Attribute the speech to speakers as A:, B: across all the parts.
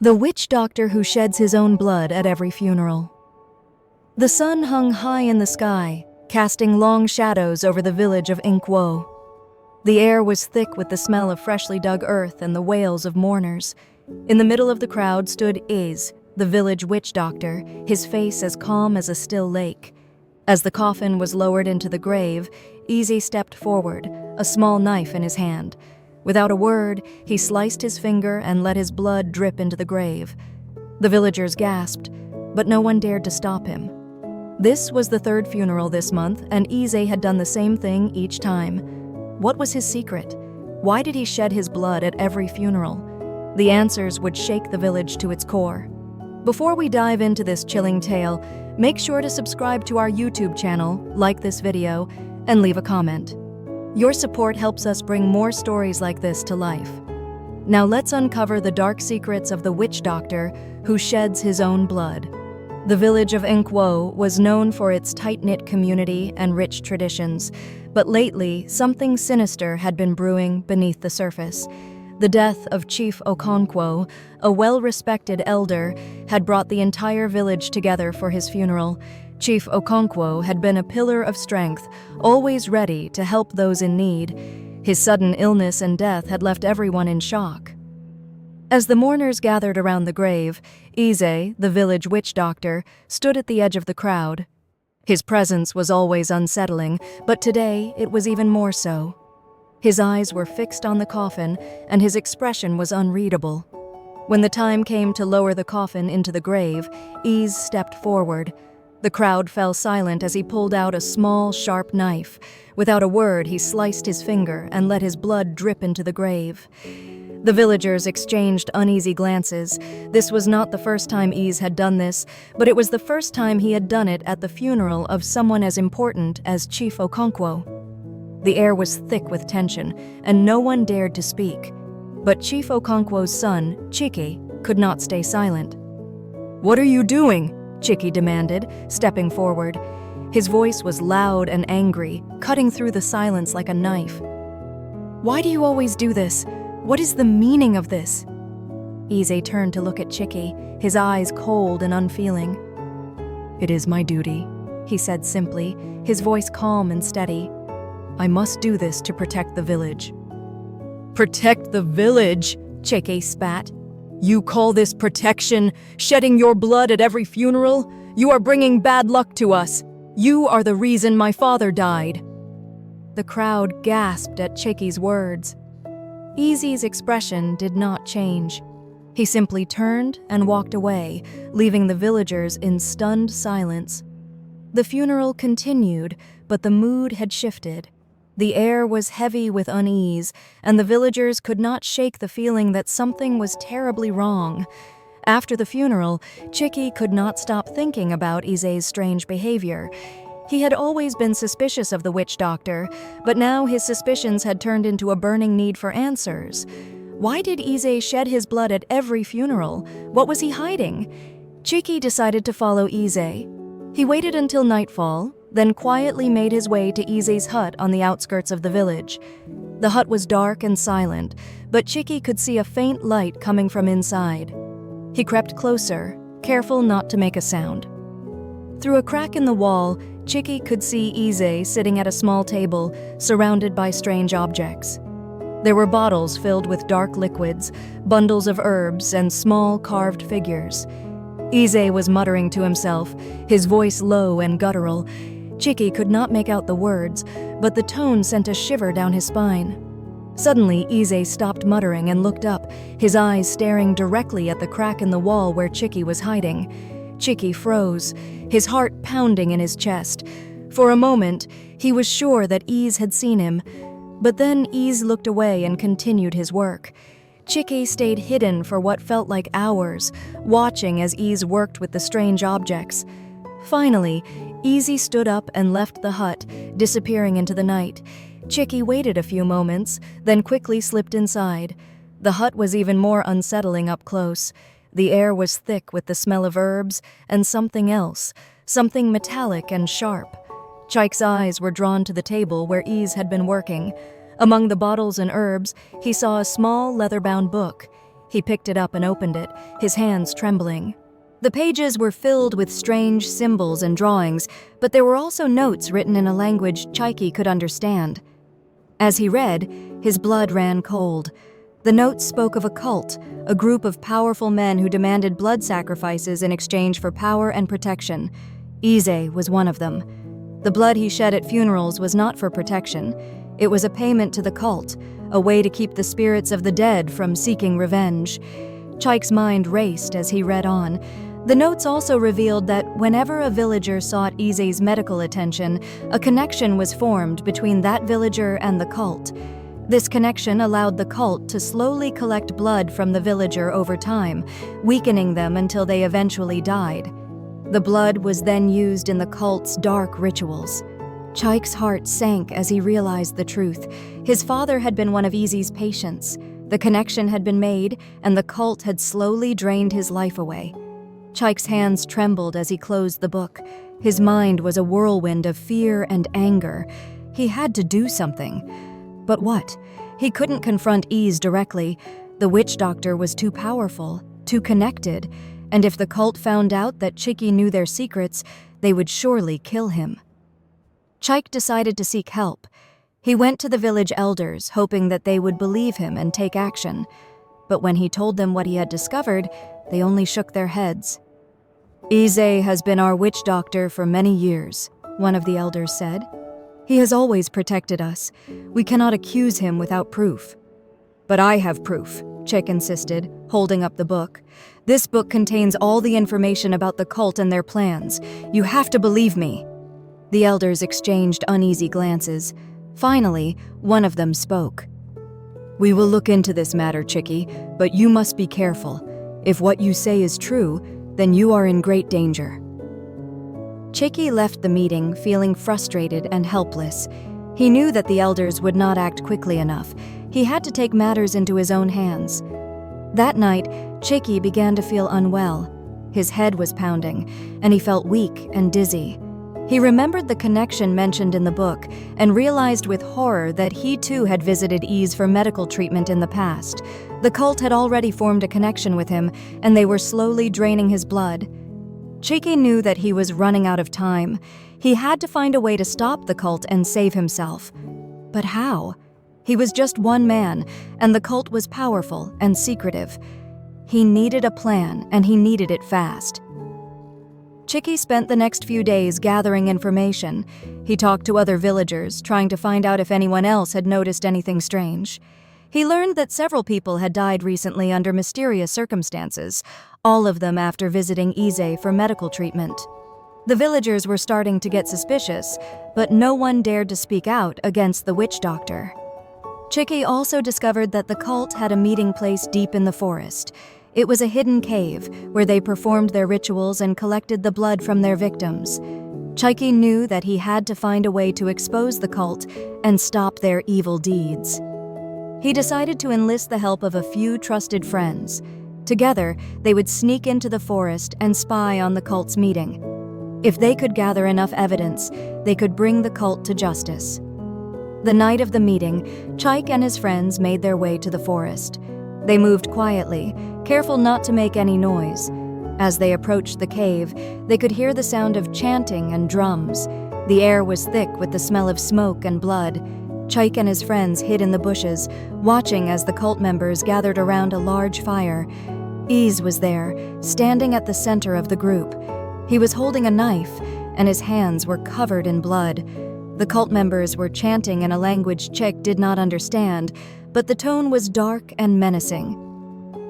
A: The witch doctor who sheds his own blood at every funeral. The sun hung high in the sky, casting long shadows over the village of Nkwo. The air was thick with the smell of freshly dug earth and the wails of mourners. In the middle of the crowd stood Iz, the village witch doctor, his face as calm as a still lake. As the coffin was lowered into the grave, Iz stepped forward, a small knife in his hand. Without a word, he sliced his finger and let his blood drip into the grave. The villagers gasped, but no one dared to stop him. This was the third funeral this month, and Ize had done the same thing each time. What was his secret? Why did he shed his blood at every funeral? The answers would shake the village to its core. Before we dive into this chilling tale, make sure to subscribe to our YouTube channel, like this video, and leave a comment. Your support helps us bring more stories like this to life. Now let's uncover the dark secrets of the witch doctor who sheds his own blood. The village of Nkwo was known for its tight-knit community and rich traditions, but lately something sinister had been brewing beneath the surface. The death of Chief Okonkwo, a well-respected elder, had brought the entire village together for his funeral. Chief Okonkwo had been a pillar of strength, always ready to help those in need. His sudden illness and death had left everyone in shock. As the mourners gathered around the grave, Ize, the village witch doctor, stood at the edge of the crowd. His presence was always unsettling, but today it was even more so. His eyes were fixed on the coffin, and his expression was unreadable. When the time came to lower the coffin into the grave, Ize stepped forward. The crowd fell silent as he pulled out a small, sharp knife. Without a word, he sliced his finger and let his blood drip into the grave. The villagers exchanged uneasy glances. This was not the first time Ize had done this, but it was the first time he had done it at the funeral of someone as important as Chief Okonkwo. The air was thick with tension, and no one dared to speak. But Chief Okonkwo's son, Chiki, could not stay silent. "What are you doing?" Chiki demanded, stepping forward. His voice was loud and angry, cutting through the silence like a knife. "Why do you always do this? What is the meaning of this?" Ize turned to look at Chiki, his eyes cold and unfeeling. "It is my duty," he said simply, his voice calm and steady. "I must do this to protect the village." "Protect the village?" Chiki spat. "You call this protection, shedding your blood at every funeral? You are bringing bad luck to us. You are the reason my father died." The crowd gasped at Chiki's words. Ize's expression did not change. He simply turned and walked away, leaving the villagers in stunned silence. The funeral continued, but the mood had shifted. The air was heavy with unease, and the villagers could not shake the feeling that something was terribly wrong. After the funeral, Chiki could not stop thinking about Ize's strange behavior. He had always been suspicious of the witch doctor, but now his suspicions had turned into a burning need for answers. Why did Ize shed his blood at every funeral? What was he hiding? Chiki decided to follow Ize. He waited until nightfall, then quietly made his way to Ize's hut on the outskirts of the village. The hut was dark and silent, but Chiki could see a faint light coming from inside. He crept closer, careful not to make a sound. Through a crack in the wall, Chiki could see Ize sitting at a small table, surrounded by strange objects. There were bottles filled with dark liquids, bundles of herbs, and small carved figures. Ize was muttering to himself, his voice low and guttural. Chiki could not make out the words, but the tone sent a shiver down his spine. Suddenly, Ize stopped muttering and looked up, his eyes staring directly at the crack in the wall where Chiki was hiding. Chiki froze, his heart pounding in his chest. For a moment, he was sure that Ize had seen him, but then Ize looked away and continued his work. Chiki stayed hidden for what felt like hours, watching as Ize worked with the strange objects. Finally, Ize stood up and left the hut, disappearing into the night. Chiki waited a few moments, then quickly slipped inside. The hut was even more unsettling up close. The air was thick with the smell of herbs and something else, something metallic and sharp. Chike's eyes were drawn to the table where Ize had been working. Among the bottles and herbs, he saw a small leather-bound book. He picked it up and opened it, his hands trembling. The pages were filled with strange symbols and drawings, but there were also notes written in a language Chaiki could understand. As he read, his blood ran cold. The notes spoke of a cult, a group of powerful men who demanded blood sacrifices in exchange for power and protection. Ize was one of them. The blood he shed at funerals was not for protection. It was a payment to the cult, a way to keep the spirits of the dead from seeking revenge. Chaik's mind raced as he read on. The notes also revealed that whenever a villager sought Ize's medical attention, a connection was formed between that villager and the cult. This connection allowed the cult to slowly collect blood from the villager over time, weakening them until they eventually died. The blood was then used in the cult's dark rituals. Chaik's heart sank as he realized the truth. His father had been one of Ize's patients. The connection had been made, and the cult had slowly drained his life away. Chaik's hands trembled as he closed the book. His mind was a whirlwind of fear and anger. He had to do something. But what? He couldn't confront Ize directly. The witch doctor was too powerful, too connected, and if the cult found out that Chiki knew their secrets, they would surely kill him. Chaik decided to seek help. He went to the village elders, hoping that they would believe him and take action. But when he told them what he had discovered, they only shook their heads. "Ize has been our witch doctor for many years," one of the elders said. "He has always protected us. We cannot accuse him without proof." "But I have proof," Chick insisted, holding up the book. "This book contains all the information about the cult and their plans. You have to believe me." The elders exchanged uneasy glances. Finally, one of them spoke. "We will look into this matter, Chiki, but you must be careful. If what you say is true, then you are in great danger." Chiki left the meeting feeling frustrated and helpless. He knew that the elders would not act quickly enough. He had to take matters into his own hands. That night, Chiki began to feel unwell. His head was pounding, and he felt weak and dizzy. He remembered the connection mentioned in the book and realized with horror that he too had visited Ize for medical treatment in the past. The cult had already formed a connection with him, and they were slowly draining his blood. Chiki knew that he was running out of time. He had to find a way to stop the cult and save himself. But how? He was just one man, and the cult was powerful and secretive. He needed a plan, and he needed it fast. Chiki spent the next few days gathering information. He talked to other villagers, trying to find out if anyone else had noticed anything strange. He learned that several people had died recently under mysterious circumstances, all of them after visiting Ize for medical treatment. The villagers were starting to get suspicious, but no one dared to speak out against the witch doctor. Chiki also discovered that the cult had a meeting place deep in the forest. It was a hidden cave where they performed their rituals and collected the blood from their victims. Chiki knew that he had to find a way to expose the cult and stop their evil deeds. He decided to enlist the help of a few trusted friends. Together, they would sneak into the forest and spy on the cult's meeting. If they could gather enough evidence, they could bring the cult to justice. The night of the meeting, Chaik and his friends made their way to the forest. They moved quietly, careful not to make any noise. As they approached the cave, they could hear the sound of chanting and drums. The air was thick with the smell of smoke and blood. Chaik and his friends hid in the bushes, watching as the cult members gathered around a large fire. Ize was there, standing at the center of the group. He was holding a knife, and his hands were covered in blood. The cult members were chanting in a language Chaik did not understand, but the tone was dark and menacing.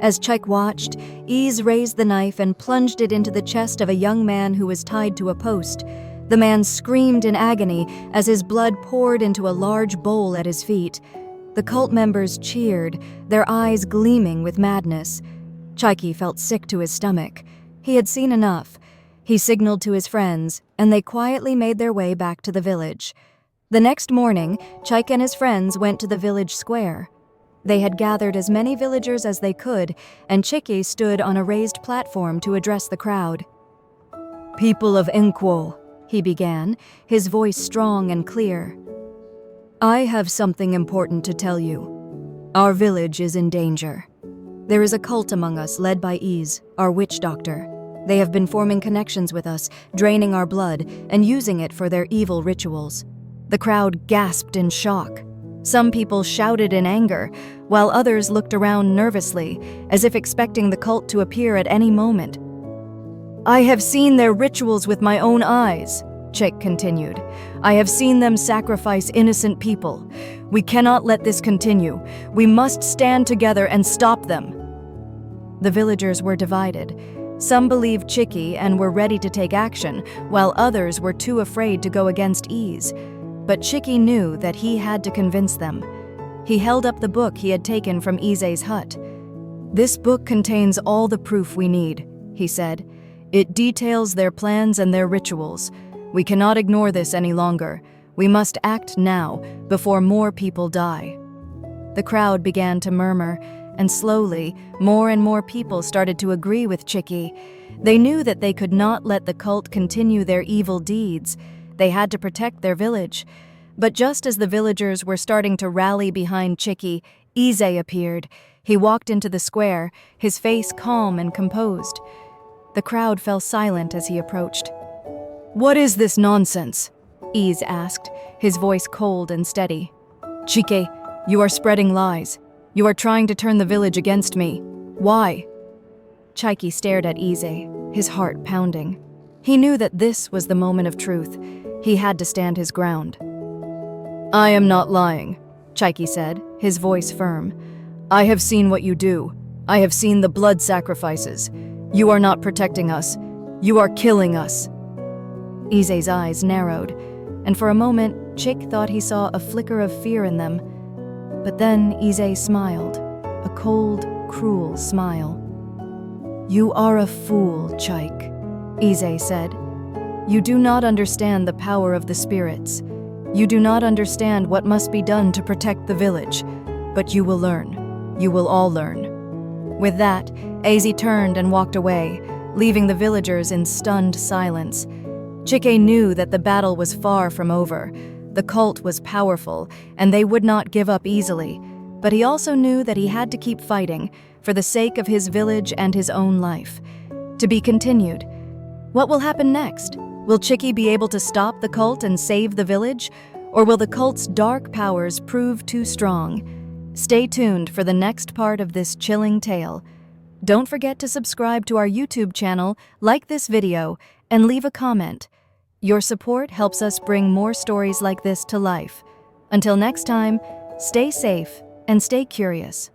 A: As Chaik watched, Ize raised the knife and plunged it into the chest of a young man who was tied to a post. The man screamed in agony as his blood poured into a large bowl at his feet. The cult members cheered, their eyes gleaming with madness. Chaiki felt sick to his stomach. He had seen enough. He signaled to his friends, and they quietly made their way back to the village. The next morning, Chaik and his friends went to the village square. They had gathered as many villagers as they could, and Chiki stood on a raised platform to address the crowd. "People of Nkwo," he began, his voice strong and clear. "I have something important to tell you. Our village is in danger. There is a cult among us led by Ease, our witch doctor. They have been forming connections with us, draining our blood, and using it for their evil rituals. The crowd gasped in shock. Some people shouted in anger, while others looked around nervously, as if expecting the cult to appear at any moment. "I have seen their rituals with my own eyes," Chick continued. "I have seen them sacrifice innocent people. We cannot let this continue. We must stand together and stop them." The villagers were divided. Some believed Chicky and were ready to take action, while others were too afraid to go against Ease. But Chicky knew that he had to convince them. He held up the book he had taken from Ize's hut. "This book contains all the proof we need," he said. "It details their plans and their rituals. We cannot ignore this any longer. We must act now, before more people die." The crowd began to murmur, and slowly, more and more people started to agree with Chicky. They knew that they could not let the cult continue their evil deeds. They had to protect their village. But just as the villagers were starting to rally behind Chicky, Ize appeared. He walked into the square, his face calm and composed. The crowd fell silent as he approached. "What is this nonsense?" Ize asked, his voice cold and steady. "Chike, you are spreading lies. You are trying to turn the village against me. Why?" Chike stared at Ize, his heart pounding. He knew that this was the moment of truth. He had to stand his ground. "I am not lying," Chike said, his voice firm. "I have seen what you do. I have seen the blood sacrifices. You are not protecting us. You are killing us." Ize's eyes narrowed, and for a moment, Chick thought he saw a flicker of fear in them. But then Ize smiled, a cold, cruel smile. "You are a fool, Chike," Ize said. "You do not understand the power of the spirits. You do not understand what must be done to protect the village. But you will learn. You will all learn." With that, Aze turned and walked away, leaving the villagers in stunned silence. Chike knew that the battle was far from over. The cult was powerful, and they would not give up easily. But he also knew that he had to keep fighting, for the sake of his village and his own life. To be continued. What will happen next? Will Chicky be able to stop the cult and save the village? Or will the cult's dark powers prove too strong? Stay tuned for the next part of this chilling tale. Don't forget to subscribe to our YouTube channel, like this video, and leave a comment. Your support helps us bring more stories like this to life. Until next time, stay safe and stay curious.